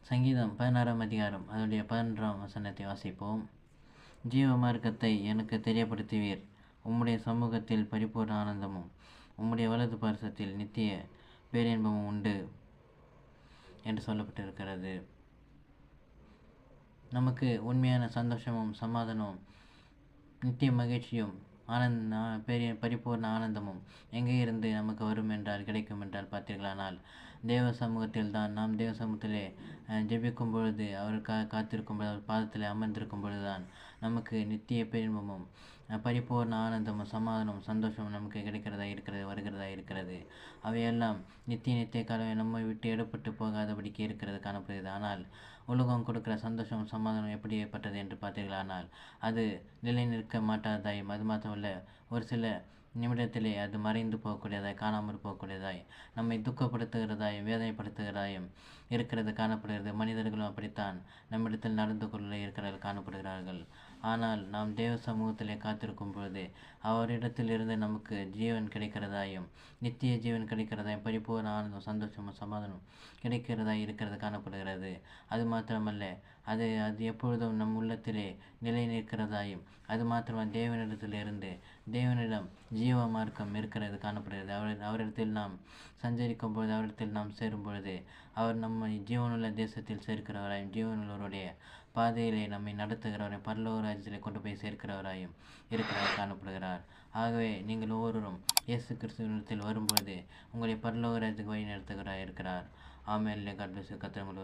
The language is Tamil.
சங்கீதம் 16ஆம் அதிகாரம் அதனுடைய 11ஆம் வசனத்தை வாசிப்போம். ஜீவ மார்க்கத்தை எனக்கு தெரியப்படுத்துவீர். உம்முடைய சமூகத்தில் பரிபூர்ண ஆனந்தமும் உம்முடைய வலது பார்சத்தில் நித்திய பேரின்பமும் உண்டு என்று சொல்லப்பட்டிருக்கிறது. நமக்கு உண்மையான சந்தோஷமும் சமாதானமும் நித்திய மகிழ்ச்சியும் பரிபூர்ண ஆனந்தமும் எங்கே இருந்து நமக்கு வரும் என்றால் கிடைக்கும் என்றால் பார்த்தீர்களானால் தேவ சமூகத்தில் தான். நாம் தேவ சமூகத்திலே ஜெபிக்கும் பொழுது அவருக்காக காத்திருக்கும் பொழுது அவர் பாதத்தில் அமர்ந்திருக்கும் பொழுதுதான் நமக்கு நித்திய பேரின்பமும் பரிபூர்ண ஆனந்தமும் சமாதானமும் சந்தோஷமும் நமக்கு கிடைக்கிறதா இருக்கிறது. அவையெல்லாம் நித்திய காலமே நம்மை விட்டு எடுப்பட்டு போகாதபடிக்கு இருக்கிறது காணப்படுகிறது. ஆனால் உலகம் கொடுக்கிற சந்தோஷம் சமாதானம் எப்படிப்பட்டது என்று பார்த்தீர்களானால் அது நிலை நிற்க மாட்டாதாயும், அது மாத்திரமல்ல ஒரு சில நிமிடத்திலே அது மறைந்து போகக்கூடியதாய், காணாமல் போகக்கூடியதாய், நம்மை துக்கப்படுத்துகிறதாயும் வேதனைப்படுத்துகிறதாயும் இருக்கிறது காணப்படுகிறது. மனிதர்களும் அப்படித்தான் நம்மிடத்தில் நடந்து கொள்ள இருக்கிறார்கள் காணப்படுகிறார்கள். ஆனால் நாம் தேவ சமூகத்திலே காத்திருக்கும் பொழுது அவரிடத்தில் இருந்து நமக்கு ஜீவன் கிடைக்கிறதாயும் நித்திய ஜீவன் கிடைக்கிறதாயும் பரிபூர்ண ஆனந்தம் சந்தோஷமும் சமாதானம் கிடைக்கிறதாய் இருக்கிறது காணப்படுகிறது. அது மாத்திரமல்ல அது எப்பொழுதும் நம் உள்ளத்திலே நிலை நிற்கிறதாயும், அது மாத்திரமல்ல தேவனிடம் ஜீவ மார்க்கம் இருக்கிறது காணப்படுகிறது. அவரிடத்தில் நாம் சஞ்சரிக்கும் பொழுது, அவரிடத்தில் நாம் சேரும் பொழுது அவர் நம்மை ஜீவனுள்ள தேசத்தில் சேர்க்கிறவராயும் ஜீவனுள்ளவருடைய பாதையிலே நம்மை நடத்துகிறவரையும் பரலோக ராஜ்யத்திலே கொண்டு போய் சேர்க்கிறவராயும் இருக்கிறார் காணப்படுகிறார். ஆகவே நீங்கள் ஒவ்வொருவரும் இயேசு கிறிஸ்துவினிடத்தில் வரும்பொழுது உங்களை பரலோக ராஜ்யத்துக்கு வழி நடத்துகிறார் இருக்கிறார். ஆமென். God bless you. கர்த்தர் உங்களை